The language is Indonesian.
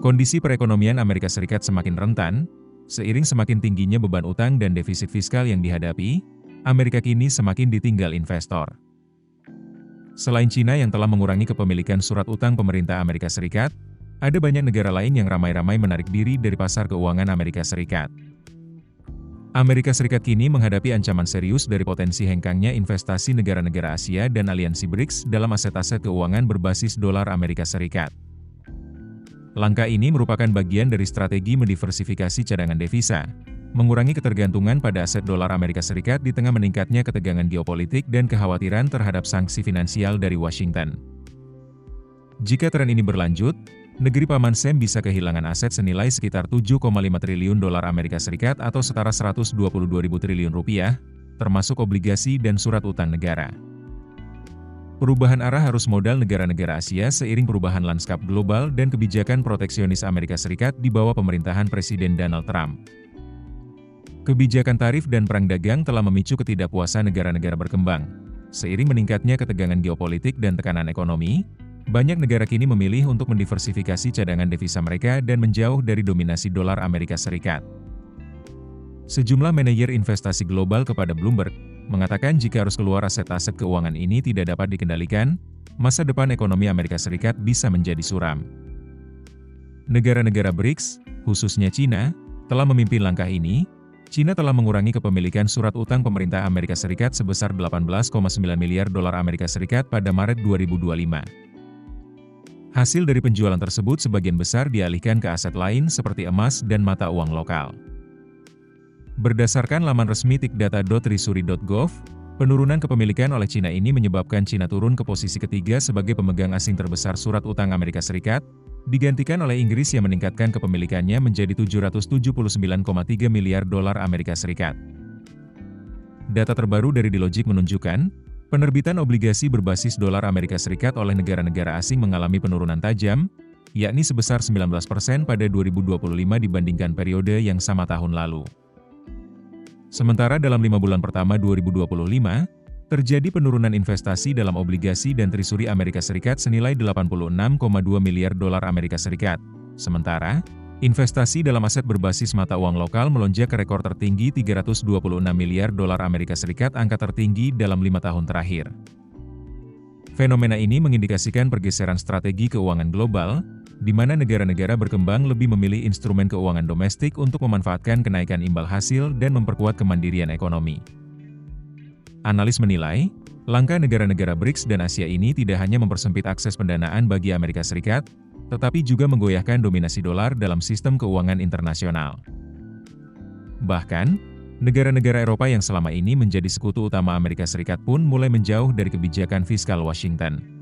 Kondisi perekonomian Amerika Serikat semakin rentan, seiring semakin tingginya beban utang dan defisit fiskal yang dihadapi, Amerika kini semakin ditinggal investor. Selain China yang telah mengurangi kepemilikan surat utang pemerintah Amerika Serikat, ada banyak negara lain yang ramai-ramai menarik diri dari pasar keuangan Amerika Serikat. Amerika Serikat kini menghadapi ancaman serius dari potensi hengkangnya investasi negara-negara Asia dan aliansi BRICS dalam aset-aset keuangan berbasis dolar Amerika Serikat. Langkah ini merupakan bagian dari strategi mendiversifikasi cadangan devisa, mengurangi ketergantungan pada aset dolar Amerika Serikat di tengah meningkatnya ketegangan geopolitik dan kekhawatiran terhadap sanksi finansial dari Washington. Jika tren ini berlanjut, negeri Paman Sam bisa kehilangan aset senilai sekitar 7,5 triliun dolar Amerika Serikat atau setara 122.000 triliun rupiah, termasuk obligasi dan surat utang negara. Perubahan arah arus modal negara-negara Asia seiring perubahan lanskap global dan kebijakan proteksionis Amerika Serikat di bawah pemerintahan Presiden Donald Trump. Kebijakan tarif dan perang dagang telah memicu ketidakpuasan negara-negara berkembang. Seiring meningkatnya ketegangan geopolitik dan tekanan ekonomi, banyak negara kini memilih untuk mendiversifikasi cadangan devisa mereka dan menjauh dari dominasi dolar Amerika Serikat. Sejumlah manajer investasi global kepada Bloomberg mengatakan jika arus keluar aset-aset keuangan ini tidak dapat dikendalikan, masa depan ekonomi Amerika Serikat bisa menjadi suram. Negara-negara BRICS, khususnya China, telah memimpin langkah ini. China telah mengurangi kepemilikan surat utang pemerintah Amerika Serikat sebesar 18,9 miliar dolar Amerika Serikat pada Maret 2025. Hasil dari penjualan tersebut sebagian besar dialihkan ke aset lain seperti emas dan mata uang lokal. Berdasarkan laman resmi tikdata.treasury.gov, penurunan kepemilikan oleh China ini menyebabkan China turun ke posisi ketiga sebagai pemegang asing terbesar surat utang Amerika Serikat, digantikan oleh Inggris yang meningkatkan kepemilikannya menjadi 779,3 miliar dolar Amerika Serikat. Data terbaru dari Dealogic menunjukkan, penerbitan obligasi berbasis dolar Amerika Serikat oleh negara-negara asing mengalami penurunan tajam, yakni sebesar 19% pada 2025 dibandingkan periode yang sama tahun lalu. Sementara dalam 5 bulan pertama 2025, terjadi penurunan investasi dalam obligasi dan treasury Amerika Serikat senilai 86,2 miliar dolar Amerika Serikat. Sementara, investasi dalam aset berbasis mata uang lokal melonjak ke rekor tertinggi 326 miliar dolar Amerika Serikat, angka tertinggi dalam 5 tahun terakhir. Fenomena ini mengindikasikan pergeseran strategi keuangan global, di mana negara-negara berkembang lebih memilih instrumen keuangan domestik untuk memanfaatkan kenaikan imbal hasil dan memperkuat kemandirian ekonomi. Analis menilai, langkah negara-negara BRICS dan Asia ini tidak hanya mempersempit akses pendanaan bagi Amerika Serikat, tetapi juga menggoyahkan dominasi dolar dalam sistem keuangan internasional. Bahkan, negara-negara Eropa yang selama ini menjadi sekutu utama Amerika Serikat pun mulai menjauh dari kebijakan fiskal Washington.